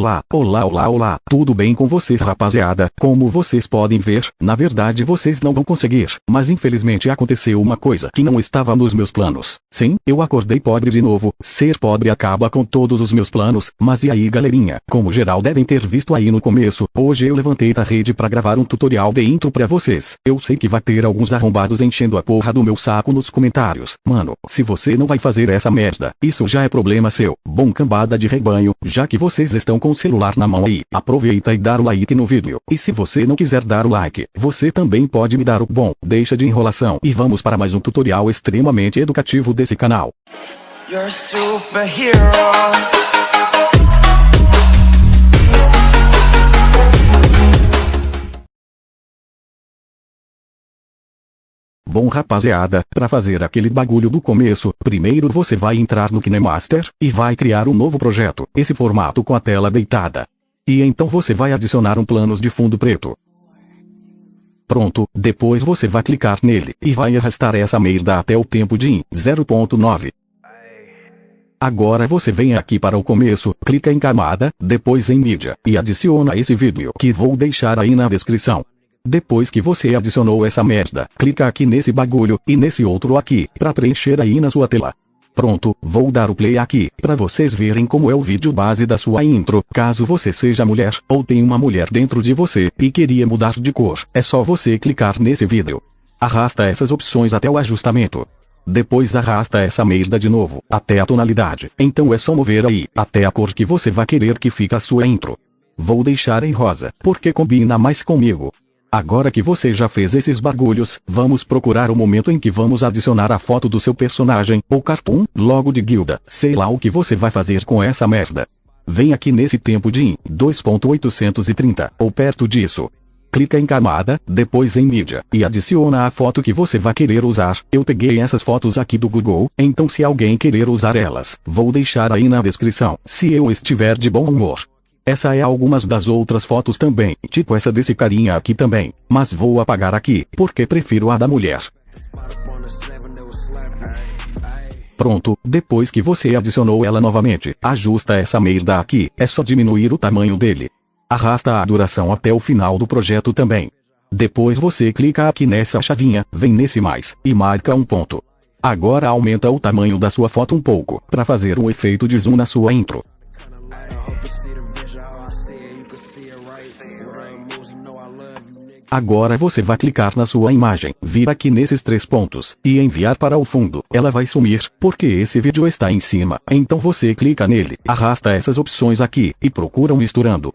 Olá, tudo bem com vocês, rapaziada? Como vocês podem ver, na verdade vocês não vão conseguir, mas infelizmente aconteceu uma coisa que não estava nos meus planos. Sim, eu acordei pobre de novo. Ser pobre acaba com todos os meus planos, mas e aí, galerinha? Como geral devem ter visto aí no começo, hoje eu levantei da rede pra gravar um tutorial de intro pra vocês. Eu sei que vai ter alguns arrombados enchendo a porra do meu saco nos comentários. Mano, se você não vai fazer essa merda, isso já é problema seu. Bom, cambada de rebanho, já que vocês estão com o celular na mão aí, aproveita e dá o like no vídeo. E se você não quiser dar o like, você também pode me dar o bom. Deixa de enrolação e vamos para mais um tutorial extremamente educativo desse canal. You're a superhero. Bom, rapaziada, para fazer aquele bagulho do começo, primeiro você vai entrar no KineMaster e vai criar um novo projeto, esse formato com a tela deitada. E então você vai adicionar um planos de fundo preto. Pronto, depois você vai clicar nele e vai arrastar essa merda até o tempo de 0.9. Agora você vem aqui para o começo, clica em camada, depois em mídia, e adiciona esse vídeo que vou deixar aí na descrição. Depois que você adicionou essa merda, clica aqui nesse bagulho, e nesse outro aqui, pra preencher aí na sua tela. Pronto, vou dar o play aqui, pra vocês verem como é o vídeo base da sua intro. Caso você seja mulher, ou tenha uma mulher dentro de você, e queria mudar de cor, é só você clicar nesse vídeo. Arrasta essas opções até o ajustamento. Depois arrasta essa merda de novo, até a tonalidade. Então é só mover aí, até a cor que você vai querer que fique a sua intro. Vou deixar em rosa, porque combina mais comigo. Agora que você já fez esses bagulhos, vamos procurar o momento em que vamos adicionar a foto do seu personagem, ou cartoon, logo de guilda, sei lá o que você vai fazer com essa merda. Vem aqui nesse tempo de 2.830, ou perto disso. Clica em camada, depois em mídia, e adiciona a foto que você vai querer usar. Eu peguei essas fotos aqui do Google, então se alguém querer usar elas, vou deixar aí na descrição, se eu estiver de bom humor. Essa é algumas das outras fotos também, tipo essa desse carinha aqui também, mas vou apagar aqui, porque prefiro a da mulher. Pronto, depois que você adicionou ela novamente, ajusta essa merda aqui, é só diminuir o tamanho dele. Arrasta a duração até o final do projeto também. Depois você clica aqui nessa chavinha, vem nesse mais, e marca um ponto. Agora aumenta o tamanho da sua foto um pouco, para fazer um efeito de zoom na sua intro. Agora você vai clicar na sua imagem, vir aqui nesses 3 pontos, e enviar para o fundo. Ela vai sumir, porque esse vídeo está em cima, então você clica nele, arrasta essas opções aqui, e procura misturando.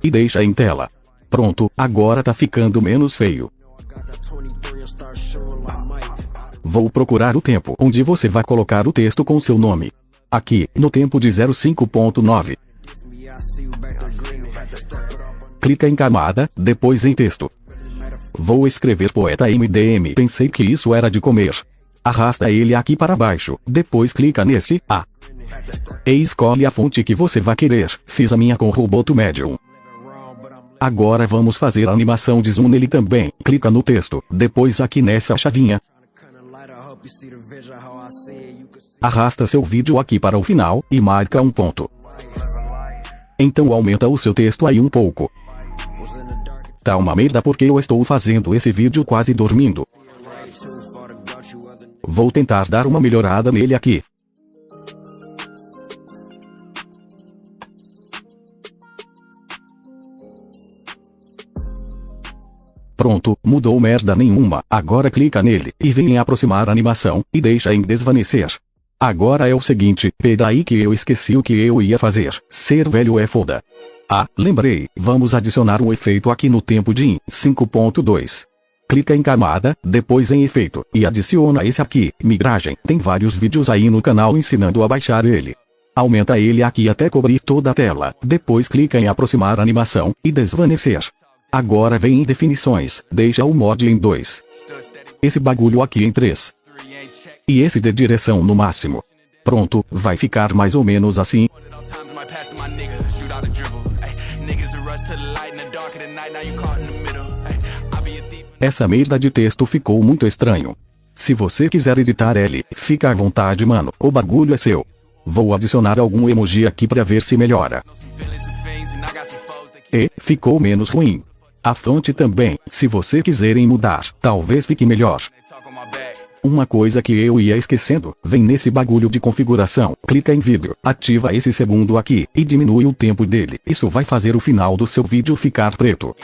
E deixa em tela. Pronto, agora tá ficando menos feio. Vou procurar o tempo onde você vai colocar o texto com seu nome. Aqui, no tempo de 05.9. Clica em camada, depois em texto. Vou escrever poeta MDM. Pensei que isso era de comer. Arrasta ele aqui para baixo, depois clica nesse A. E escolhe a fonte que você vai querer. Fiz a minha com Roboto Medium. Agora vamos fazer a animação de zoom nele também. Clica no texto, depois aqui nessa chavinha. Arrasta seu vídeo aqui para o final, e marca um ponto. Então aumenta o seu texto aí um pouco. Tá uma merda porque eu estou fazendo esse vídeo quase dormindo. Vou tentar dar uma melhorada nele aqui. Pronto, mudou merda nenhuma. Agora clica nele, e vem em aproximar a animação, e deixa em desvanecer. Agora é o seguinte, pera aí que eu esqueci o que eu ia fazer. Ser velho é foda. Ah, lembrei, vamos adicionar um efeito aqui no tempo de 5.2. Clica em camada, depois em efeito, e adiciona esse aqui, migragem. Tem vários vídeos aí no canal ensinando a baixar ele. Aumenta ele aqui até cobrir toda a tela, depois clica em aproximar a animação, e desvanecer. Agora vem em definições, deixa o mod em 2. Esse bagulho aqui em 3. E esse de direção no máximo. Pronto, vai ficar mais ou menos assim. Essa merda de texto ficou muito estranho. Se você quiser editar ele, fica à vontade, mano, o bagulho é seu. Vou adicionar algum emoji aqui pra ver se melhora. E ficou menos ruim. A fonte também, se você quiserem mudar, talvez fique melhor. Uma coisa que eu ia esquecendo, vem nesse bagulho de configuração, clica em vídeo, ativa esse segundo aqui, e diminui o tempo dele, isso vai fazer o final do seu vídeo ficar preto.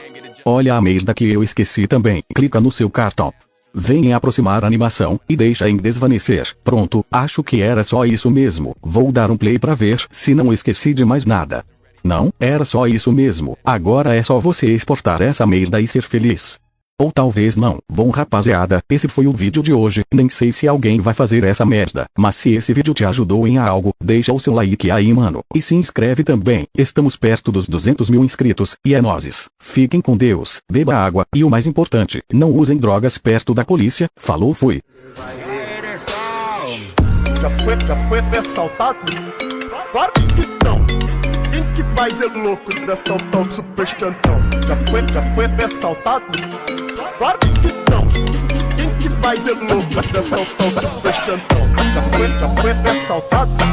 Olha a merda que eu esqueci também, clica no seu cartão. Vem em aproximar a animação, e deixa em desvanecer, pronto, acho que era só isso mesmo, vou dar um play pra ver se não esqueci de mais nada. Não, era só isso mesmo, agora é só você exportar essa merda e ser feliz. Ou talvez não. Bom rapaziada, esse foi o vídeo de hoje, nem sei se alguém vai fazer essa merda, mas se esse vídeo te ajudou em algo, deixa o seu like aí mano, e se inscreve também, estamos perto dos 200 mil inscritos, e é nóis. Fiquem com Deus, beba água, e o mais importante, não usem drogas perto da polícia, falou fui. Já foi assaltado? Claro que não. Quem que vai ser louco dessa tal super chantão? Já foi assaltado? Claro que não. Quem que vai ser louco dessa tal super chantão? Já foi assaltado?